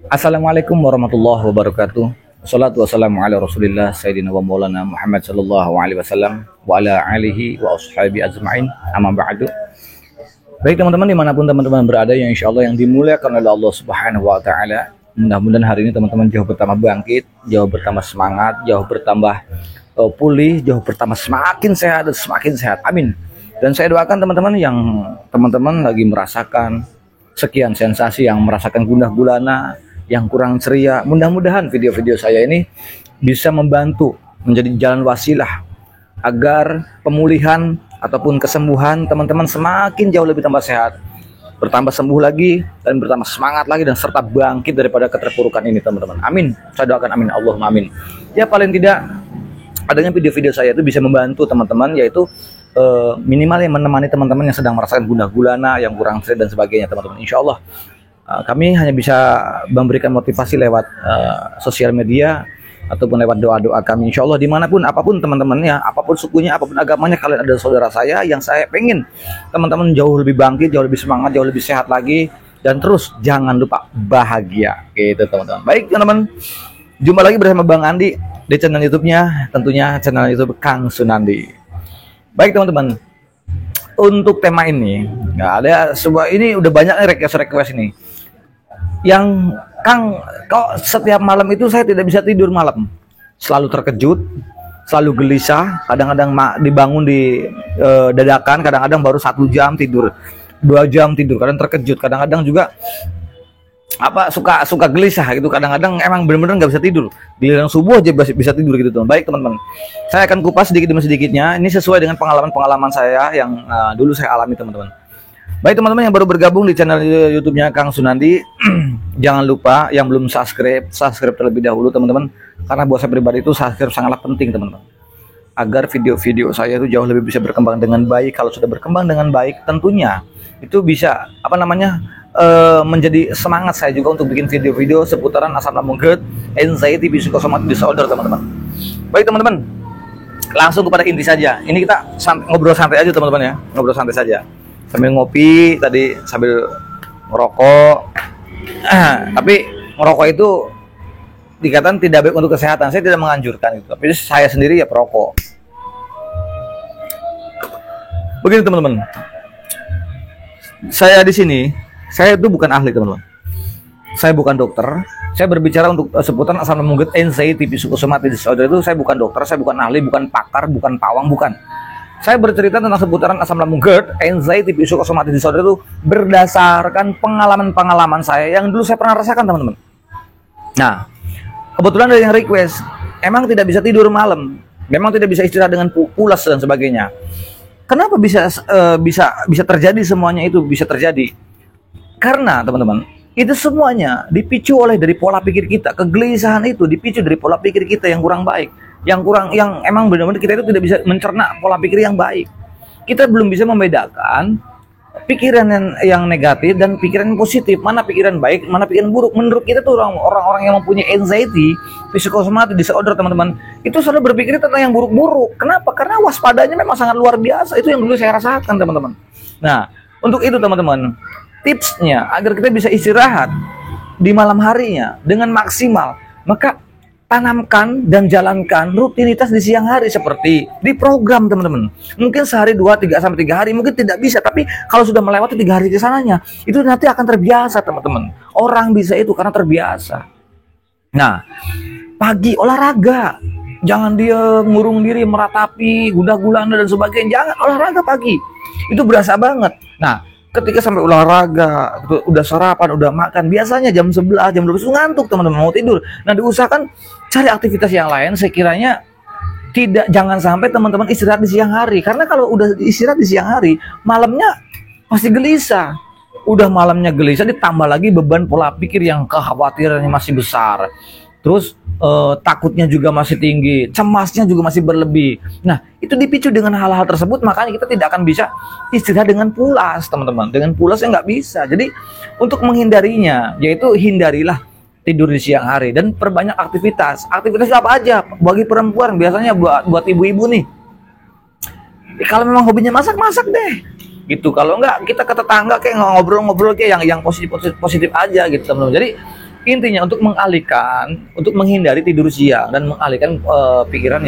Assalamualaikum warahmatullahi wabarakatuh. Wassalatu wassalamu ala Rasulillah Sayyidina wa Maulana Muhammad sallallahu alaihi wasallam wa ala alihi wa ashabi ajma'in. Amma ba'du. Baik teman-teman, dimanapun teman-teman berada, yang insya Allah yang dimuliakan oleh Allah Subhanahu wa Ta'ala, mudah-mudahan hari ini teman-teman jauh bertambah bangkit, jauh bertambah semangat, jauh bertambah pulih, jauh bertambah semakin sehat dan semakin sehat. Amin. Dan saya doakan teman-teman yang teman-teman lagi merasakan sekian sensasi, yang merasakan gundah gulana, yang kurang ceria, mudah-mudahan video-video saya ini bisa membantu menjadi jalan wasilah agar pemulihan ataupun kesembuhan teman-teman semakin jauh lebih tambah sehat, bertambah sembuh lagi, dan bertambah semangat lagi, dan serta bangkit daripada keterpurukan ini teman-teman. Amin. Saya doakan amin, Allahumma amin. Ya, paling tidak adanya video-video saya itu bisa membantu teman-teman, yaitu minimal yang menemani teman-teman yang sedang merasakan gundah gulana, yang kurang sehat dan sebagainya teman-teman. Insya Allah kami hanya bisa memberikan motivasi lewat sosial media ataupun lewat doa-doa kami. Insya Allah dimanapun, apapun teman-temannya, apapun sukunya, apapun agamanya, kalian adalah saudara saya, yang saya pengen teman-teman jauh lebih bangkit, jauh lebih semangat, jauh lebih sehat lagi, dan terus jangan lupa bahagia gitu teman-teman. Baik teman-teman, jumpa lagi bersama Bang Andi di channel YouTube-nya, tentunya channel YouTube Kang Sunandi. Baik teman-teman, untuk tema ini nggak ada sebuah, ini udah banyak request ini, yang Kang, kok setiap malam itu saya tidak bisa tidur malam, selalu terkejut, selalu gelisah, kadang-kadang dibangun di dadakan, kadang-kadang baru 1 jam tidur, 2 jam tidur, kadang terkejut, kadang-kadang juga suka gelisah gitu, kadang-kadang emang benar-benar nggak bisa tidur, giliran subuh aja bisa tidur gitu teman. Baik teman-teman, saya akan kupas sedikit demi sedikitnya, ini sesuai dengan pengalaman saya yang dulu saya alami teman-teman. Baik teman-teman yang baru bergabung di channel YouTube-nya Kang Sunandi, jangan lupa yang belum subscribe terlebih dahulu teman-teman, karena buat saya pribadi itu subscribe sangatlah penting teman-teman, agar video-video saya itu jauh lebih bisa berkembang dengan baik. Kalau sudah berkembang dengan baik, tentunya itu bisa menjadi semangat saya juga untuk bikin video-video seputaran asam lambung GERD, anxiety, psychosomatic disorder teman-teman. Baik teman-teman, langsung kepada inti saja. Ini kita ngobrol santai aja teman-teman ya, ngobrol santai saja sambil ngopi tadi, sambil merokok. Tapi merokok itu dikatakan tidak baik untuk kesehatan, saya tidak menganjurkan itu, tapi saya sendiri ya perokok. Begini teman-teman, saya di sini, saya itu bukan ahli teman-teman, saya bukan dokter, saya berbicara untuk seputaran asam lambung GERD, anxiety, psychosomatic disorder itu saya bukan dokter, saya bukan ahli, bukan pakar, bukan pawang, bukan. Saya bercerita tentang seputaran asam lambung GERD, anxiety, psychosomatic disorder itu berdasarkan pengalaman-pengalaman saya yang dulu saya pernah rasakan teman-teman. Nah, kebetulan ada yang request, emang tidak bisa tidur malam, memang tidak bisa istirahat dengan pulas dan sebagainya. Kenapa bisa terjadi semuanya itu bisa terjadi? Karena teman-teman, itu semuanya dipicu oleh dari pola pikir kita. Kegelisahan itu dipicu dari pola pikir kita yang kurang baik, yang emang benar-benar kita itu tidak bisa mencerna pola pikir yang baik. Kita belum bisa membedakan pikiran yang negatif dan pikiran yang positif, mana pikiran baik, mana pikiran buruk. Menurut kita tuh orang-orang yang mempunyai anxiety, psychosomatic disorder teman-teman, itu selalu berpikir tentang yang buruk-buruk. Kenapa? Karena waspadanya memang sangat luar biasa. Itu yang dulu saya rasakan teman-teman. Nah, untuk itu teman-teman, tipsnya agar kita bisa istirahat di malam harinya dengan maksimal, maka tanamkan dan jalankan rutinitas di siang hari seperti di program teman-teman. Mungkin sehari 2-3 sampai 3 hari mungkin tidak bisa, tapi kalau sudah melewati 3 hari ke sananya, itu nanti akan terbiasa teman-teman. Orang bisa itu karena terbiasa. Nah, pagi olahraga, jangan dia ngurung diri, meratapi, gundah gulana dan sebagainya. Jangan, olahraga pagi, itu berasa banget. Nah, ketika sampai olahraga, udah sarapan, udah makan, biasanya jam 11, jam 12 itu ngantuk teman-teman, mau tidur. Nah, diusahakan cari aktivitas yang lain, sekiranya jangan sampai teman-teman istirahat di siang hari. Karena kalau udah istirahat di siang hari, malamnya masih gelisah. Udah malamnya gelisah, ditambah lagi beban pola pikir yang kekhawatirannya masih besar. Terus takutnya juga masih tinggi, cemasnya juga masih berlebih. Nah, itu dipicu dengan hal-hal tersebut, makanya kita tidak akan bisa istirahat dengan pulas, teman-teman. Dengan pulasnya nggak bisa. Jadi, untuk menghindarinya, yaitu hindarilah tidur di siang hari dan perbanyak aktivitas. Aktivitas apa aja? Bagi perempuan, biasanya buat ibu-ibu nih, Kalau memang hobinya masak, masak deh. Gitu. Kalau enggak, kita ke tetangga kayak ngobrol-ngobrol kayak yang positif aja gitu, teman-teman. Jadi intinya untuk mengalihkan, untuk menghindari tidur siang dan mengalihkan pikiran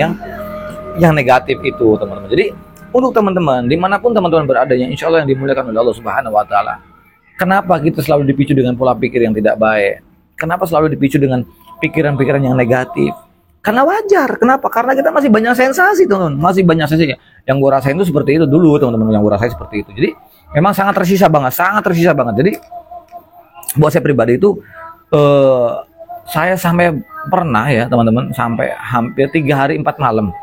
yang negatif itu, teman-teman. Jadi untuk teman-teman, dimanapun teman-teman beradanya, insya Allah yang dimuliakan oleh Allah Subhanahu Wa Taala. Kenapa kita selalu dipicu dengan pola pikir yang tidak baik? Kenapa selalu dipicu dengan pikiran-pikiran yang negatif? Karena wajar. Kenapa? Karena kita masih banyak sensasi, teman-teman. Masih banyak sensasi. Yang gue rasain itu seperti itu dulu, teman-teman. Yang gue rasain seperti itu. Jadi memang sangat tersisa banget. Jadi buat saya pribadi itu, saya sampai pernah ya, teman-teman, sampai hampir 3 hari 4 malam.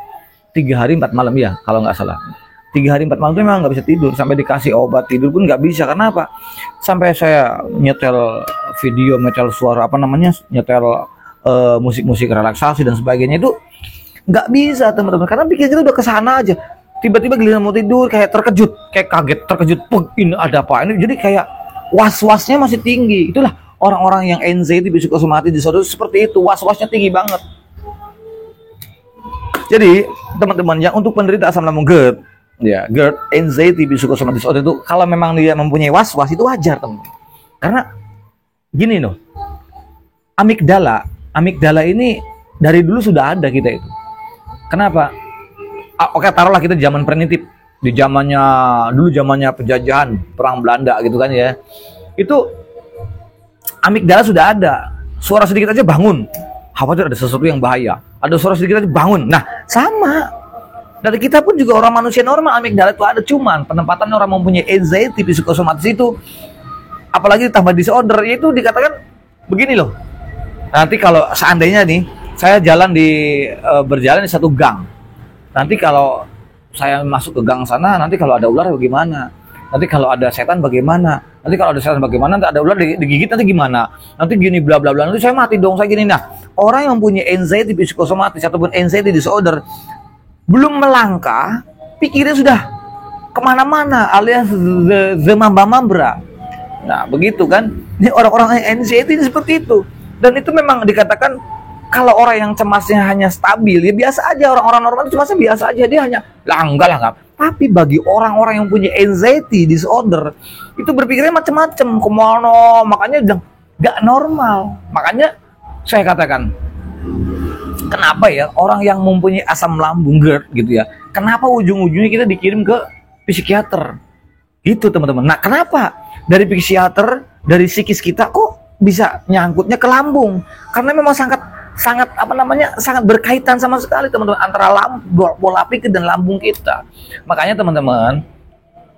3 hari 4 malam ya, kalau nggak salah. 3 hari 4 malam itu memang nggak bisa tidur. Sampai dikasih obat tidur pun nggak bisa. Kenapa? Sampai saya nyetel video, nyetel suara nyetel musik-musik relaksasi dan sebagainya itu nggak bisa, teman-teman, karena pikir kita udah kesana aja. Tiba-tiba giliran mau tidur kayak terkejut, kayak kaget, terkejut, ini ada apa ini, jadi kayak was-wasnya masih tinggi. Itulah orang-orang yang anxiety psikosomatik disorder seperti itu, was-wasnya tinggi banget. Jadi teman-teman yang untuk penderita asam lambung GERD, ya GERD, anxiety psikosomatik disorder itu, kalau memang dia mempunyai was-was itu wajar, teman-teman. Karena gini loh, amigdala ini dari dulu sudah ada kita itu. Kenapa? Oke, taruhlah kita zaman primitif, di zamannya penjajahan perang Belanda gitu kan ya. Itu amigdala sudah ada. Suara sedikit aja bangun. Khawatir ada sesuatu yang bahaya. Ada suara sedikit aja bangun. Nah, sama. Dari kita pun juga orang manusia normal amigdala itu ada, cuman penempatan orang mempunyai anxiety psikosomatis itu, apalagi ditambah disorder, itu dikatakan begini loh. Nanti kalau seandainya nih saya berjalan di satu gang, nanti kalau saya masuk ke gang sana, nanti kalau ada ular bagaimana? Nanti kalau ada setan bagaimana? Nanti kalau ada setan bagaimana? Nanti ada ular digigit nanti gimana? Nanti gini bla bla bla. Nanti saya mati dong, saya gini. Nah, orang yang punya anxiety psikosomatis ataupun anxiety disorder belum melangkah, pikirnya sudah kemana-mana, alias zemamba-mambra. Nah, begitu kan? Ini orang-orang yang anxiety seperti itu. Dan itu memang dikatakan kalau orang yang cemasnya hanya stabil, ya biasa aja, orang-orang normal itu cemasnya biasa aja, dia hanya enggak. Tapi bagi orang-orang yang punya anxiety disorder, itu berpikirnya macam-macam, kemana, makanya udah nggak normal. Makanya saya katakan, kenapa ya orang yang mempunyai asam lambung GERD gitu ya, kenapa ujung-ujungnya kita dikirim ke psikiater? Gitu, teman-teman. Nah, kenapa dari psikiater, dari psikis kita kok bisa nyangkutnya ke lambung? Karena memang sangat berkaitan sama sekali, teman-teman, antara pola pikir dan lambung kita. Makanya teman-teman,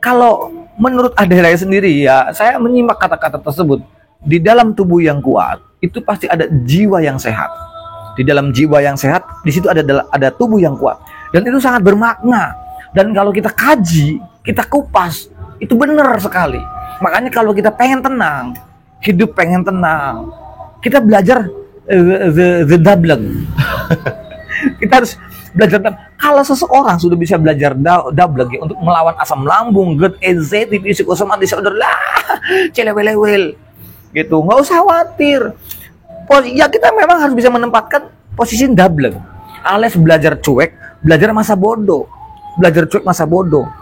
kalau menurut Adela sendiri ya, saya menyimak kata-kata tersebut, di dalam tubuh yang kuat itu pasti ada jiwa yang sehat. Di dalam jiwa yang sehat, di situ ada tubuh yang kuat, dan itu sangat bermakna. Dan kalau kita kaji, kita kupas, itu benar sekali. Makanya kalau kita pengen tenang, hidup pengen tenang, kita belajar the Dablag. Kita harus belajar. Kalau seseorang sudah bisa belajar Dablag ya, untuk melawan asam lambung, GERD, anxiety, psikosomatis disorder lah, celewelewel gitu, nggak usah khawatir. Ya kita memang harus bisa menempatkan posisi Dablag, alias belajar cuek, belajar masa bodoh,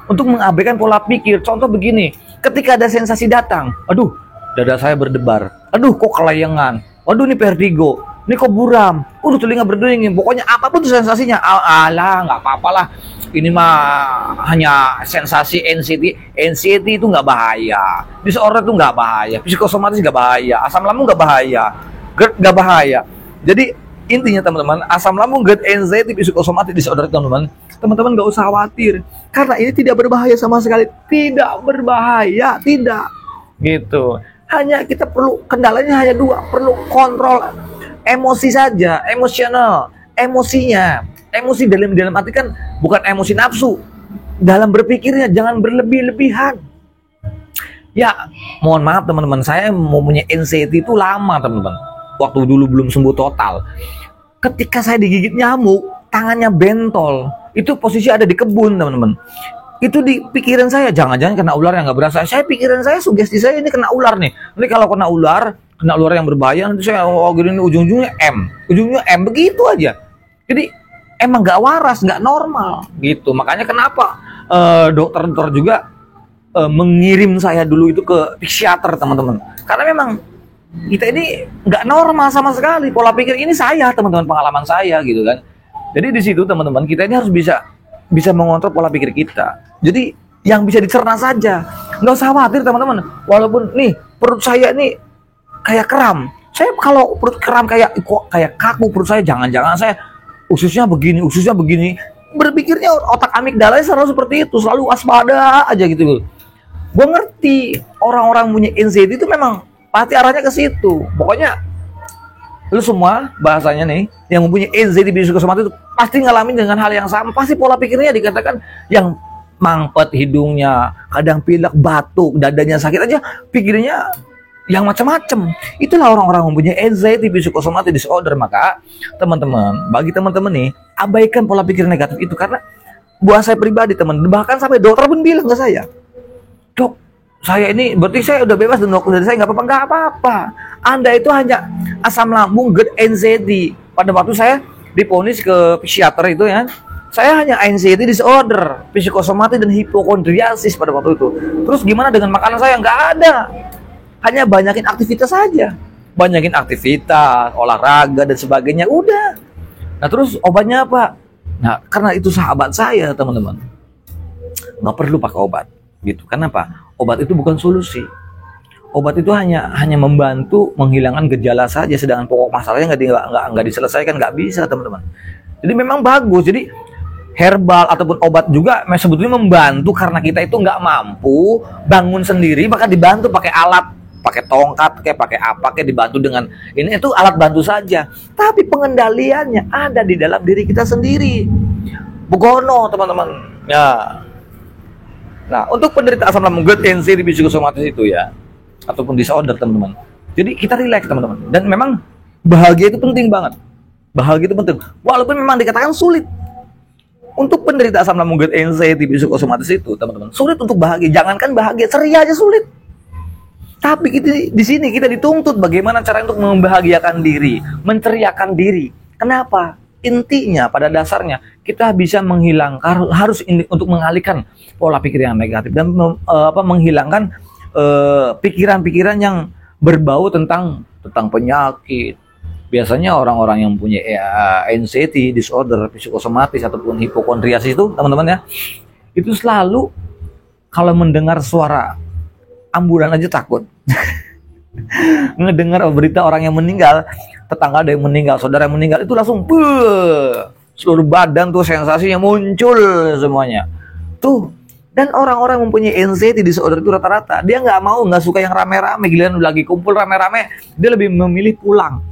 untuk mengabaikan pola pikir. Contoh begini, ketika ada sensasi datang, aduh dada saya berdebar, aduh kok kelayangan, waduh ini vertigo, ini kok buram, telinga berdenging, pokoknya apapun itu sensasinya, alah nggak apa-apa lah, ini mah hanya sensasi anxiety itu nggak bahaya, disorder itu nggak bahaya, psikosomatis nggak bahaya, asam lambung nggak bahaya, GERD nggak bahaya. Jadi intinya teman-teman, asam lambung, GERD, anxiety, psikosomatis disorder, teman-teman nggak usah khawatir, karena ini tidak berbahaya sama sekali, tidak berbahaya, tidak gitu. Hanya kita perlu, kendalanya hanya dua, perlu kontrol emosi saja, emosi dalam arti kan bukan emosi nafsu, dalam berpikirnya jangan berlebih-lebihan. Ya mohon maaf teman-teman, saya mempunyai anxiety itu lama, teman-teman, waktu dulu belum sembuh total. Ketika saya digigit nyamuk, tangannya bentol, itu posisi ada di kebun, teman-teman. Itu di pikiran saya, jangan-jangan kena ular yang nggak berasa. Pikiran saya, sugesti saya, ini kena ular nih. Nanti kalau kena ular yang berbahaya, nanti saya gini, ujung-ujungnya M begitu aja. Jadi emang nggak waras, nggak normal gitu. Makanya kenapa dokter-dokter juga mengirim saya dulu itu ke psikiater, teman-teman. Karena memang kita ini nggak normal sama sekali pola pikir ini, saya teman-teman, pengalaman saya gitu kan. Jadi di situ teman-teman, kita ini harus bisa mengontrol pola pikir kita. Jadi yang bisa dicerna saja, nggak usah khawatir teman-teman. Walaupun nih perut saya nih kayak kram, saya kalau perut kram kayak kok kayak kaku perut saya, jangan-jangan saya ususnya begini, berpikirnya otak amigdala selalu seperti itu, selalu waspada aja gitu. Gue ngerti orang-orang punya anxiety itu memang pasti arahnya ke situ. Pokoknya lu semua bahasanya nih yang mempunyai anxiety psikosomatik itu pasti ngalamin dengan hal yang sama. Pasti pola pikirnya dikatakan yang mangpet hidungnya, kadang pilek, batuk, dadanya sakit aja, pikirnya yang macam-macam. Itulah orang-orang mempunyai anxiety psikosomatik disorder. Maka teman-teman, bagi teman-teman nih, abaikan pola pikir negatif itu. Karena buat saya pribadi teman, bahkan sampai dokter pun bilang ke saya, dok, saya ini berarti saya udah bebas dan dokter saya nggak apa-apa. Anda itu hanya asam lambung, GERD, anxiety. Pada waktu saya diponis ke psikiater itu ya, saya hanya anxiety disorder, psikosomatik dan hipokondriasis pada waktu itu. Terus gimana dengan makanan saya? Nggak ada. Hanya banyakin aktivitas saja. Banyakin aktivitas, olahraga dan sebagainya. Udah. Nah terus obatnya apa? Nah karena itu sahabat saya teman-teman, nggak perlu pakai obat. Gitu. Kenapa? Obat itu bukan solusi. Obat itu hanya membantu menghilangkan gejala saja, sedangkan pokok masalahnya nggak diselesaikan, nggak bisa teman-teman. Jadi memang bagus. Jadi herbal ataupun obat juga sebetulnya membantu karena kita itu nggak mampu bangun sendiri, maka dibantu pakai alat, pakai tongkat, pakai apa, dibantu dengan ini, itu alat bantu saja. Tapi pengendaliannya ada di dalam diri kita sendiri. Begono teman-teman. Ya. Nah, untuk penderita asam lambung, GERD, anxiety psikosomatis itu ya, ataupun disorder teman-teman. Jadi kita relax teman-teman. Dan memang bahagia itu penting banget. Bahagia itu penting. Walaupun memang dikatakan sulit. Untuk penderita asam lambung, GERD, anxiety psikosomatis itu teman-teman, sulit untuk bahagia. Jangankan bahagia, ceria aja sulit. Tapi di sini kita dituntut bagaimana cara untuk membahagiakan diri, menceriakan diri. Kenapa? Intinya pada dasarnya kita bisa menghilangkan, harus untuk mengalihkan pola pikir yang negatif dan menghilangkan pikiran-pikiran yang berbau tentang penyakit. Biasanya orang-orang yang punya anxiety disorder, psikosomatis ataupun hipokondriasis itu teman-teman ya, itu selalu kalau mendengar suara ambulan aja takut. Ngedengar berita orang yang meninggal, tetangga ada yang meninggal, saudara yang meninggal, itu langsung seluruh badan tuh sensasinya muncul semuanya tuh. Dan orang-orang mempunyai anxiety disorder itu rata-rata dia nggak suka yang rame-rame. Giliran lagi kumpul rame-rame, dia lebih memilih pulang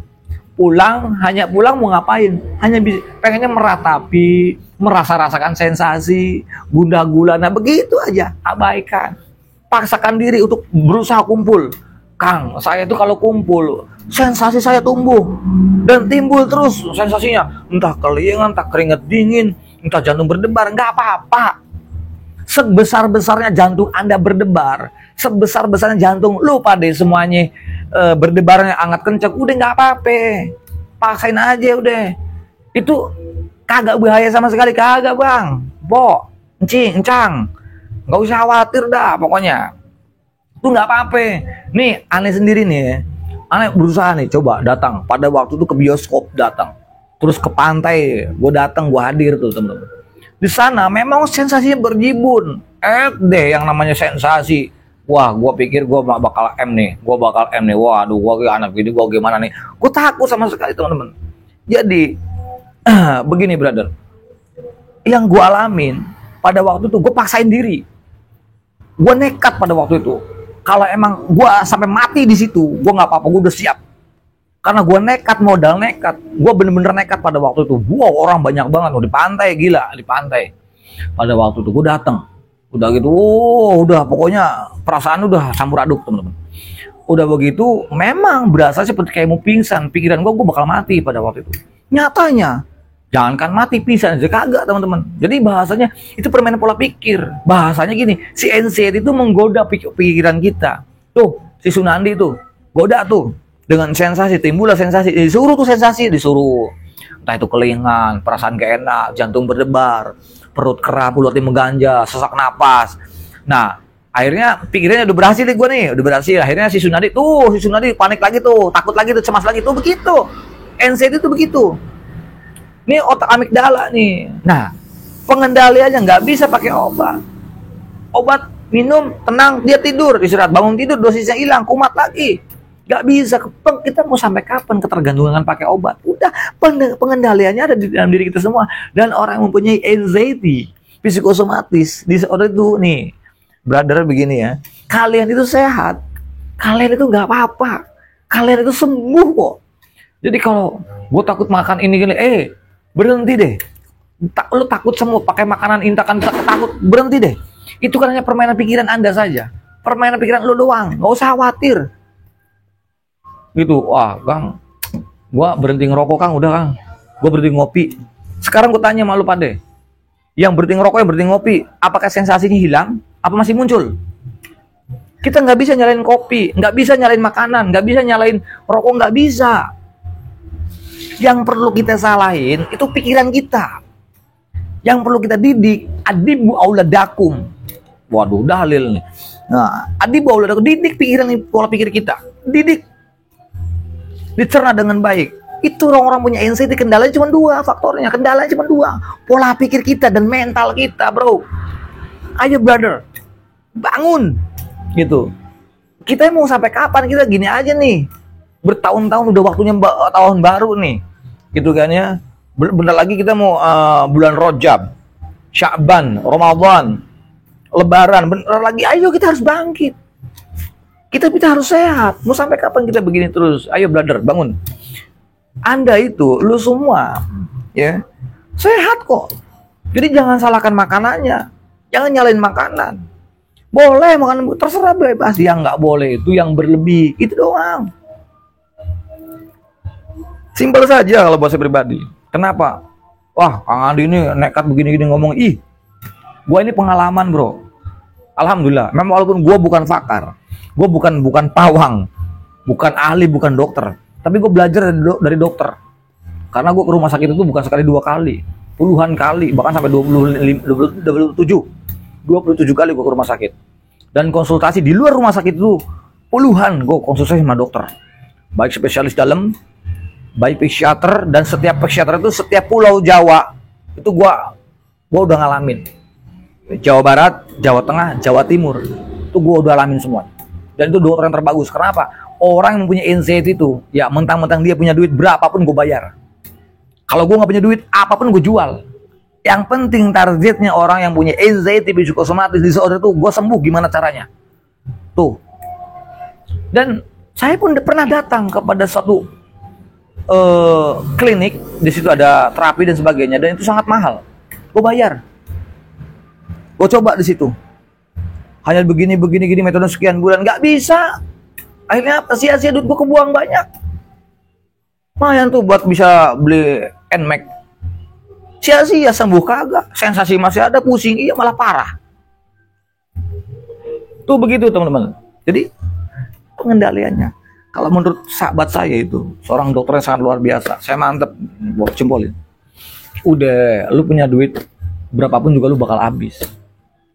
mau ngapain, hanya pengennya meratapi, rasakan sensasi, gundah gulana, begitu aja. Abaikan, paksakan diri untuk berusaha kumpul. Kang, saya itu kalau kumpul, sensasi saya tumbuh dan timbul terus sensasinya, entah kelingan, entah keringat dingin, entah jantung berdebar. Nggak apa-apa. Sebesar-besarnya jantung Anda berdebar, sebesar-besarnya jantung lu pada semuanya berdebarnya hangat kencang, udah nggak apa-apa, paksain aja udah. Itu kagak bahaya sama sekali, kagak bang, encang, nggak usah khawatir dah pokoknya. Itu nggak apa-apa. Nih aneh sendiri nih, aneh berusaha nih, coba datang pada waktu itu ke bioskop, datang terus ke pantai, gue datang, gue hadir tuh teman-teman. Di sana memang sensasinya berjibun, deh yang namanya sensasi. Wah, gue pikir gue bakal M nih, waduh, gue anak gini, gue gimana nih, gue takut sama sekali teman-teman. Jadi begini brother, yang gue alamin pada waktu itu, gue paksain diri, gue nekat pada waktu itu. Kalau emang gue sampai mati di situ, gue nggak apa-apa, gue udah siap. Karena gue nekat, modal nekat, gue bener-bener nekat pada waktu itu. Wow, orang banyak banget di pantai, gila di pantai. Pada waktu itu gue datang, udah gitu, udah pokoknya perasaan udah campur aduk teman-teman. Udah begitu, memang berasa seperti kayak mau pingsan. Pikiran gue bakal mati pada waktu itu. Nyatanya, jangankan mati, pingsan aja kagak teman-teman. Jadi bahasanya itu permainan pola pikir. Bahasanya gini, si anxiety itu menggoda pikiran kita. Tuh, si Sunandi tuh, goda tuh. Dengan sensasi, timbullah sensasi, disuruh. Entah itu kelingan, perasaan gak enak, jantung berdebar, perut kram, mulut mengganja, sesak napas. Nah, akhirnya pikirannya udah berhasil nih gue nih, udah berhasil. Akhirnya si Sunadi panik lagi tuh, takut lagi tuh, cemas lagi tuh, begitu. NCT itu begitu. Ini otak amigdala nih. Nah, pengendaliannya nggak bisa pakai obat. Obat minum, tenang, dia tidur, istirahat, bangun tidur, dosisnya hilang, kumat lagi. Nggak bisa. Kita mau sampai kapan ketergantungan pakai obat? Udah, pengendaliannya ada di dalam diri kita semua. Dan orang yang mempunyai anxiety, psikosomatis disorder itu nih, brother begini ya, kalian itu sehat, kalian itu nggak apa-apa, kalian itu sembuh kok. Jadi kalau gue takut makan ini gini, berhenti deh. Lu takut semua pakai makanan intakan, takut, berhenti deh. Itu kan hanya permainan pikiran Anda saja, permainan pikiran lu doang, nggak usah khawatir. Gitu, wah Kang, gua berhenti ngerokok Kang, udah Kang, gua berhenti ngopi. Sekarang gua tanya sama lu pada, yang berhenti ngerokok, yang berhenti ngopi, apakah sensasinya hilang? Apa masih muncul? Kita nggak bisa nyalain kopi, nggak bisa nyalain makanan, nggak bisa nyalain rokok, nggak bisa. Yang perlu kita salahin itu pikiran kita. Yang perlu kita didik, adibu auladakum. Waduh, dalil nih. Nah, adibu auladakum, didik pikiran, pola pikir kita, didik. Dicerna dengan baik. Itu orang-orang punya anxiety, kendalanya cuma dua faktornya. Kendalanya cuma dua. Pola pikir kita dan mental kita, bro. Ayo brother, bangun. Gitu. Kita mau sampai kapan kita gini aja nih? Bertahun-tahun udah waktunya tahun baru nih. Gitu kan ya. Bentar lagi kita mau bulan Rajab, Sya'ban, Ramadan, Lebaran. Bentar lagi, ayo kita harus bangkit. Kita harus sehat. Mau sampai kapan kita begini terus? Ayo brother, bangun. Anda itu, lu semua, ya, sehat kok. Jadi jangan salahkan makanannya. Jangan nyalain makanan. Boleh makan, terserah bebas. Yang nggak boleh itu yang berlebih. Itu doang. Simpel saja kalau buat saya pribadi. Kenapa? Wah, Kang Andi ini nekat begini-gini ngomong. Gua ini pengalaman bro. Alhamdulillah. Memang walaupun gua bukan pakar, gue bukan pawang, bukan ahli, bukan dokter, tapi gue belajar dari dokter. Karena gue ke rumah sakit itu bukan sekali, dua kali, puluhan kali, bahkan sampai 27 kali gue ke rumah sakit. Dan konsultasi di luar rumah sakit itu puluhan gue konsultasi sama dokter, baik spesialis dalam, baik psikiater, dan setiap psikiater itu setiap pulau Jawa itu gue udah ngalamin. Jawa Barat, Jawa Tengah, Jawa Timur, itu gue udah alamin semua. Dan itu dokter yang terbagus. Kenapa? Orang yang mempunyai anxiety itu, ya mentang-mentang dia punya duit, berapapun gue bayar. Kalau gue nggak punya duit, apapun gue jual. Yang penting targetnya orang yang punya anxiety, psikosomatis disorder itu, gue sembuh gimana caranya. Tuh. Dan saya pun pernah datang kepada suatu klinik, di situ ada terapi dan sebagainya, dan itu sangat mahal. Gue bayar. Gue coba di situ. Hanya begini metode sekian bulan, nggak bisa. Akhirnya sia-sia, duit gue kebuang banyak. Lumayan tuh buat bisa beli NMAX. Sia-sia, sembuh kagak. Sensasi masih ada, pusing, iya malah parah. Tuh begitu teman-teman. Jadi pengendaliannya, kalau menurut sahabat saya itu, seorang dokter yang sangat luar biasa, saya mantep, buat jempolin. Udah, lu punya duit berapapun juga lu bakal habis,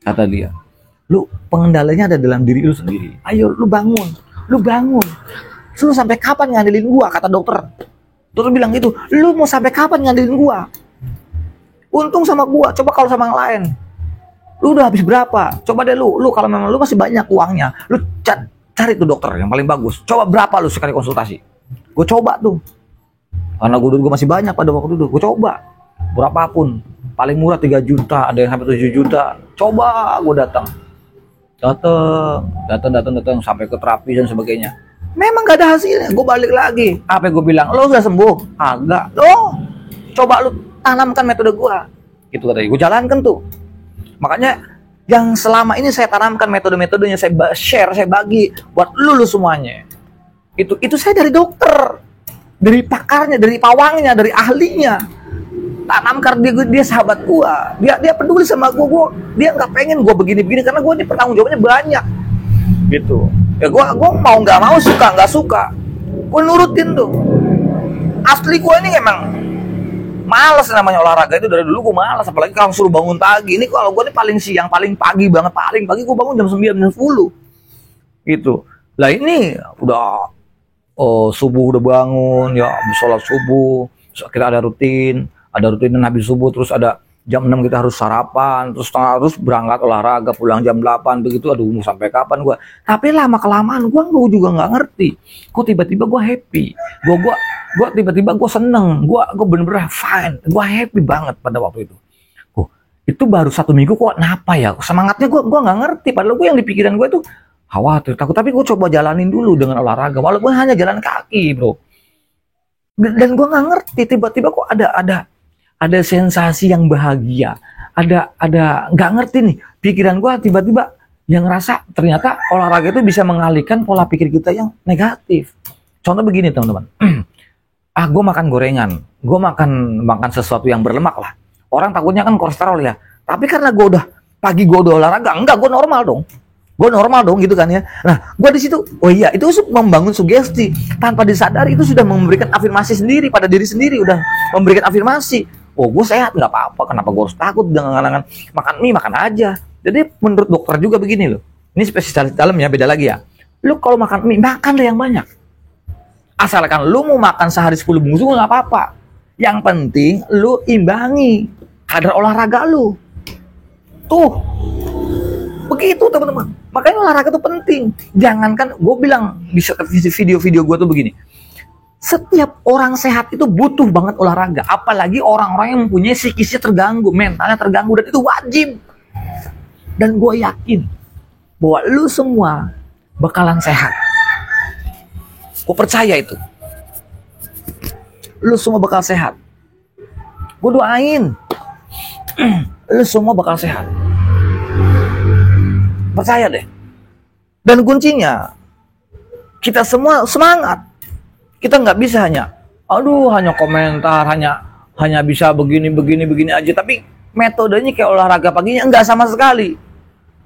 kata dia. Lu pengendaliannya ada dalam diri lu sendiri. Ayo lu bangun, lu sampai kapan ngandelin gua, kata dokter. Dokter bilang gitu, lu mau sampai kapan ngandelin gua? Untung sama gua, coba kalau sama yang lain. Lu udah habis berapa? Coba deh lu kalau memang lu masih banyak uangnya, lu cari tuh dokter yang paling bagus. Coba berapa lu sekali konsultasi? Gue coba tuh. Karena gue masih banyak pada waktu itu, gue coba berapapun. Paling murah 3 juta, ada yang sampai 7 juta. Coba gue datang sampai ke terapi dan sebagainya. Memang gak ada hasilnya. Gue balik lagi. Apa yang gue bilang? Lo sudah sembuh? Agak. Lo coba lu tanamkan metode gue. Gitu katanya. Gue jalankan tuh. Makanya yang selama ini saya tanamkan metode-metodenya, saya share, saya bagi buat lu semuanya. Itu saya dari dokter, dari pakarnya, dari pawangnya, dari ahlinya. Tanamkan dia sahabat gua, dia peduli sama gua, dia nggak pengen gua begini-begini karena gua ini pertanggung jawabnya banyak, gitu. Ya gua mau nggak mau, suka nggak suka, gua nurutin tuh. Asli gua ini emang Males namanya olahraga itu, dari dulu gue males, apalagi kalau suruh bangun pagi. Ini kalau gue nih paling siang, paling pagi banget, paling pagi gue bangun jam 9, jam 10 gitu. Lah ini udah subuh udah bangun ya, habis sholat subuh, kita ada rutin habis subuh, terus ada jam 6 kita harus sarapan, terus berangkat olahraga, pulang jam 8 begitu. Aduh, mau sampai kapan gua? Tapi lama kelamaan gua juga nggak ngerti. Kok tiba-tiba gua happy. Gua tiba-tiba gua seneng. Gua bener-bener fine. Gua happy banget pada waktu itu. Itu baru 1 minggu kok kenapa ya? Semangatnya gua nggak ngerti. Padahal gua yang di pikiran gua itu khawatir, takut. Tapi gua coba jalanin dulu dengan olahraga, walaupun hanya jalan kaki, bro. Dan gua nggak ngerti, tiba-tiba kok ada sensasi yang bahagia, ada nggak ngerti nih, pikiran gue tiba-tiba yang ngerasa ternyata olahraga itu bisa mengalihkan pola pikir kita yang negatif. Contoh begini teman-teman, gue makan gorengan, gue makan sesuatu yang berlemak lah. Orang takutnya kan kolesterol ya, tapi karena gue udah pagi gue udah olahraga, enggak, gue normal dong gitu kan ya. Nah, gue di situ, oh iya, itu membangun sugesti tanpa disadari, itu sudah memberikan afirmasi sendiri pada diri sendiri, udah memberikan afirmasi. Oh, gue sehat, nggak apa-apa. Kenapa gue harus takut dengan makan mie, makan aja. Jadi menurut dokter juga begini loh. Ini spesialis dalam ya, beda lagi ya. Lu kalau makan mie, makanlah yang banyak. Asalkan lu mau makan sehari 10 bungkus, nggak apa-apa. Yang penting lu imbangi kadar olahraga lu. Tuh, begitu teman-teman. Makanya olahraga tuh penting. Jangankan, gue bilang di video-video gue tuh begini. Setiap orang sehat itu butuh banget olahraga. Apalagi orang-orang yang mempunyai psikisnya terganggu, mentalnya terganggu, dan itu wajib. Dan gue yakin bahwa lu semua bakalan sehat. Gue percaya itu. Lu semua bakal sehat. Gue doain. Lu semua bakal sehat. Percaya deh. Dan kuncinya, kita semua semangat. Kita nggak bisa hanya komentar, hanya bisa begini aja. Tapi metodenya kayak olahraga paginya nggak sama sekali.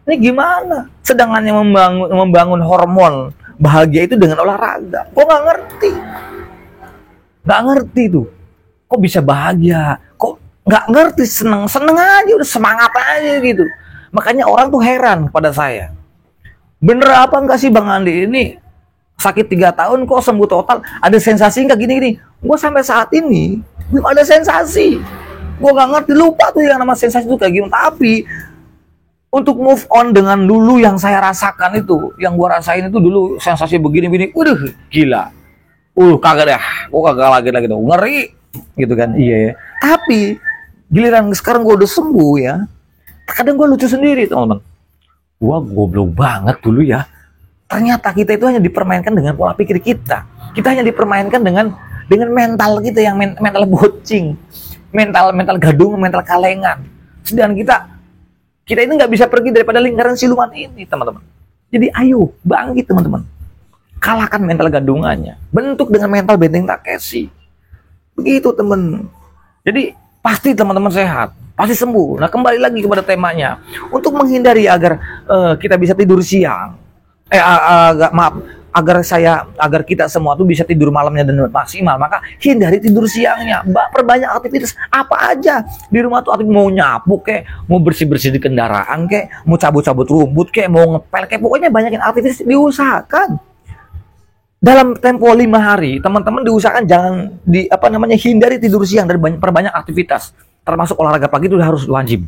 Ini gimana? Sedangkan yang membangun hormon bahagia itu dengan olahraga. Kok nggak ngerti? Nggak ngerti tuh. Kok bisa bahagia? Kok nggak ngerti? Seneng aja, udah semangat aja gitu. Makanya orang tuh heran pada saya. Bener apa enggak sih Bang Andi ini? Sakit 3 tahun kok sembuh total, ada sensasi nggak gini-gini? Gue sampai saat ini belum ada sensasi. Gue nggak ngerti, lupa tuh yang nama sensasi itu kayak gimana. Tapi untuk move on dengan dulu yang saya rasakan itu, yang gue rasain itu dulu sensasi begini-begini, udah gila. Kagak dah, gue kagak lagi tuh, ngeri gitu kan. Iya ya. Tapi giliran sekarang gue udah sembuh ya, kadang gue lucu sendiri teman-teman. Gue goblok banget dulu ya. Ternyata kita itu hanya dipermainkan dengan pola pikir kita. Kita hanya dipermainkan dengan mental kita yang mental bocing, mental gadung, mental kalengan. Sedangkan kita ini nggak bisa pergi daripada lingkaran siluman ini, teman-teman. Jadi ayo bangkit teman-teman. Kalahkan mental gadungannya. Bentuk dengan mental benteng Takeshi. Begitu teman. Jadi pasti teman-teman sehat, pasti sembuh. Nah, kembali lagi kepada temanya. Untuk menghindari agar kita bisa tidur siang. Agar kita semua tuh bisa tidur malamnya dengan maksimal, maka hindari tidur siangnya. Perbanyak aktivitas apa aja di rumah tuh. Mau nyapu kek, mau bersih-bersih di kendaraan kek, mau cabut-cabut rumput kek, mau ngepel kek, pokoknya banyakin aktivitas. Diusahakan dalam tempo 5 hari, teman-teman diusahakan jangan hindari tidur siang dan perbanyak aktivitas, termasuk olahraga pagi itu harus wajib.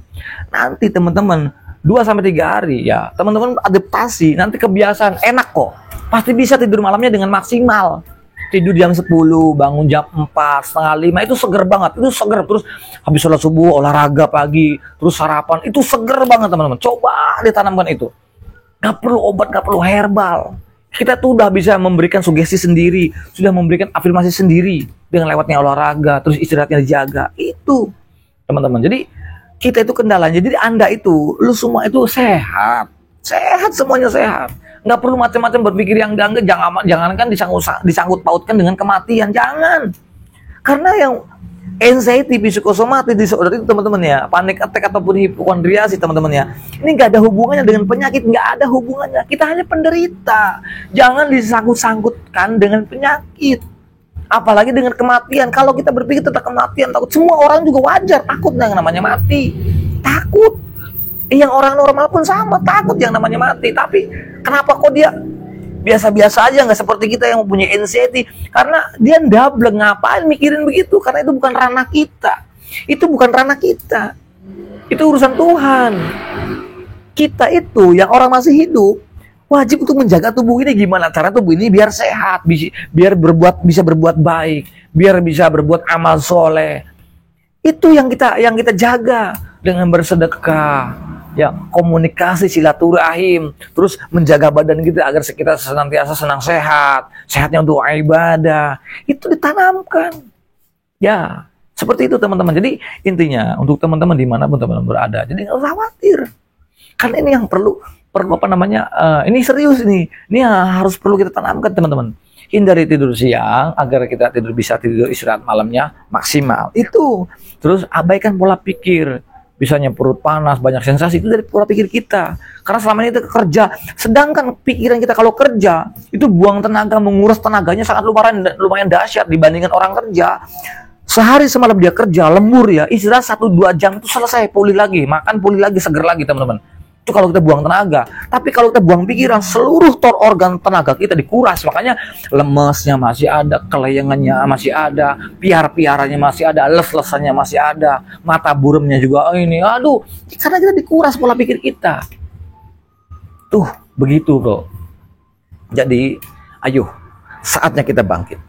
Nanti teman-teman 2-3 hari ya, teman-teman adaptasi, nanti kebiasaan, enak kok. Pasti bisa tidur malamnya dengan maksimal. Tidur jam 10, bangun jam 4, setengah 5, itu seger banget. Itu seger, terus habis sholat subuh, olahraga pagi, terus sarapan, itu seger banget teman-teman. Coba ditanamkan itu. Gak perlu obat, gak perlu herbal. Kita tuh udah bisa memberikan sugesti sendiri, sudah memberikan afirmasi sendiri dengan lewatnya olahraga, terus istirahatnya dijaga. Itu teman-teman. Jadi kita itu kendalanya, jadi Anda itu, lu semua itu sehat, semuanya sehat, nggak perlu macam-macam berpikir yang enggak, jangankan disangkut pautkan dengan kematian, jangan, karena yang anxiety, psikosomatik disorder itu teman-teman ya, panic attack ataupun hipokondriasi teman-teman ya, ini nggak ada hubungannya dengan penyakit, nggak ada hubungannya, kita hanya penderita, jangan disangkut-sangkutkan dengan penyakit. Apalagi dengan kematian. Kalau kita berpikir tentang kematian, takut. Semua orang juga wajar takut yang namanya mati. Takut. Yang orang normal pun sama, takut yang namanya mati. Tapi kenapa kok dia biasa-biasa aja, nggak seperti kita yang mempunyai anxiety? Karena dia ndablek, ngapain mikirin begitu? Karena itu bukan ranah kita. Itu bukan ranah kita. Itu urusan Tuhan. Kita itu yang orang masih hidup wajib untuk menjaga tubuh ini. Gimana cara tubuh ini biar sehat, biar bisa berbuat baik, biar bisa berbuat amal soleh. Itu yang kita jaga dengan bersedekah, ya, komunikasi, silaturahim, terus menjaga badan kita agar kita senantiasa senang sehat, sehatnya untuk ibadah. Itu ditanamkan. Ya, seperti itu teman-teman. Jadi intinya untuk teman-teman dimanapun teman-teman berada, jadi nggak usah khawatir. Karena ini yang perlu apa namanya, ini serius ini harus perlu kita tanamkan teman-teman. Hindari tidur siang agar kita bisa tidur istirahat malamnya maksimal. Itu terus abaikan pola pikir, bisanya perut panas, banyak sensasi, itu dari pola pikir kita. Karena selama ini kita kerja, sedangkan pikiran kita kalau kerja itu buang tenaga, menguras tenaganya sangat lumayan dahsyat dibandingkan orang kerja. Sehari semalam dia kerja lembur, ya, istirahat 1-2 jam itu selesai, pulih lagi, makan pulih lagi, seger lagi teman-teman. Itu kalau kita buang tenaga. Tapi kalau kita buang pikiran, seluruh organ tenaga kita dikuras. Makanya lemesnya masih ada, kelayangannya masih ada, piar-piarannya masih ada, les-lesannya masih ada, mata buremnya juga ini. Aduh, karena kita dikuras pola pikir kita. Tuh, begitu bro. Jadi, ayo, saatnya kita bangkit.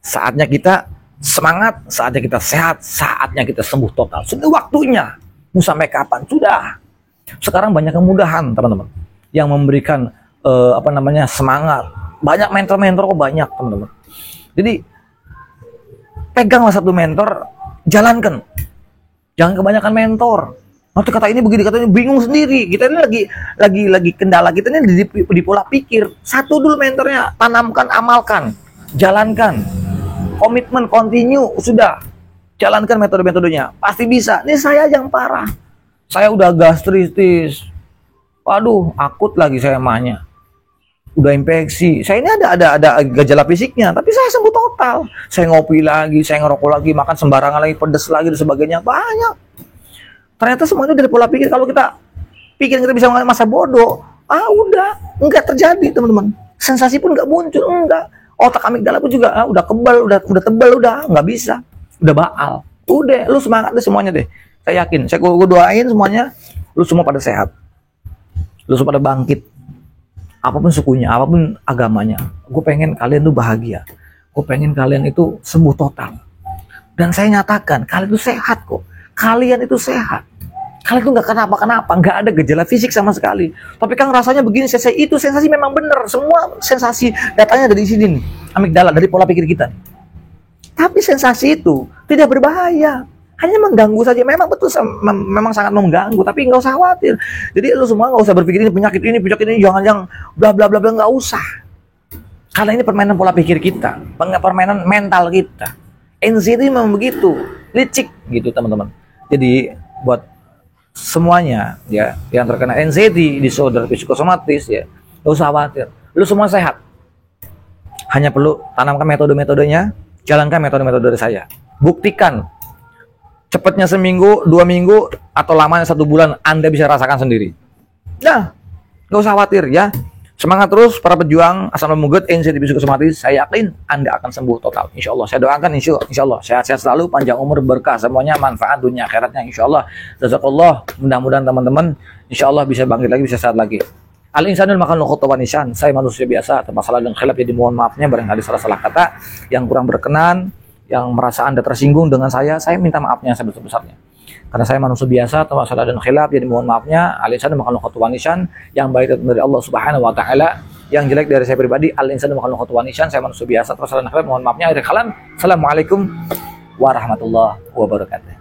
Saatnya kita semangat, saatnya kita sehat, saatnya kita sembuh total. Sudah waktunya. Mau sampai kapan? Sudah. Sekarang banyak kemudahan teman-teman yang memberikan semangat. Banyak mentor-mentor kok, banyak teman-teman. Jadi peganglah satu mentor, jalankan. Jangan kebanyakan mentor. Nanti kata ini begini, kata ini bingung sendiri. Kita ini lagi kendala kita ini di pola pikir. Satu dulu mentornya, tanamkan, amalkan, jalankan. Komitmen, continue, sudah. Jalankan metode-metodenya. Pasti bisa. Ini saya yang parah. Saya udah gastritis. Waduh, akut lagi saya emahnya. Udah infeksi. Saya ini ada gejala fisiknya, tapi saya sembuh total. Saya ngopi lagi, saya ngerokok lagi, makan sembarangan lagi, pedes lagi dan sebagainya. Banyak. Ternyata semuanya dari pola pikir. Kalau kita pikir kita bisa masa bodoh, udah, enggak terjadi teman-teman. Sensasi pun enggak muncul, enggak. Otak amigdala pun juga udah kebal, udah tebal, udah enggak bisa. Udah baal. Udah, lu semangat deh semuanya deh. Saya yakin, saya doain semuanya, lu semua pada sehat, lu semua pada bangkit, apapun sukunya, apapun agamanya. Gue pengen kalian tuh bahagia, gue pengen kalian itu sembuh total. Dan saya nyatakan, kalian itu sehat kok, kalian itu sehat, kalian tuh nggak kenapa-kenapa, nggak ada gejala fisik sama sekali. Tapi kan rasanya begini, itu sensasi memang bener, semua sensasi datanya dari sini nih, amigdala, dari pola pikir kita. Tapi sensasi itu tidak berbahaya. Hanya mengganggu saja, memang betul, memang sangat mengganggu, tapi nggak usah khawatir. Jadi lu semua nggak usah berpikir ini penyakit ini, jangan bla bla bla bla, nggak usah. Karena ini permainan pola pikir kita, permainan mental kita. Anxiety memang begitu, licik gitu teman-teman. Jadi buat semuanya ya yang terkena anxiety, disorder psikosomatis, ya nggak usah khawatir. Lu semua sehat. Hanya perlu tanamkan metode-metodenya, jalankan metode-metode dari saya. Buktikan. Cepatnya seminggu, 2 minggu, atau lamanya 1 bulan, Anda bisa rasakan sendiri. Nah, nggak usah khawatir ya. Semangat terus para pejuang asam lambung gut, anxiety psikosomatis. Saya yakin Anda akan sembuh total. Insya Allah. Saya doakan insya Allah sehat-sehat selalu, panjang umur, berkah semuanya, manfaat dunia akhiratnya. Insya Allah. Jazakallah. Mudah-mudahan teman-teman insya Allah bisa bangkit lagi, bisa sehat lagi. Al-insanul makanul khutwan nisan. Saya manusia biasa, tanpa salah dan khilaf, jadi mohon maafnya barangkali salah-salah kata yang kurang berkenan, yang merasa Anda tersinggung dengan saya minta maafnya sebesar-besarnya. Karena saya manusia biasa, tanpa salah dan khilaf, jadi mohon maafnya. Al-insanu makanul khutwan nisan, yang baik dari Allah Subhanahu wa taala, yang jelek dari saya pribadi. Al-insanu makanul khutwan nisan, saya manusia biasa, tanpa salah dan khilaf, mohon maafnya. Akhir kalam. Assalamualaikum warahmatullahi wabarakatuh.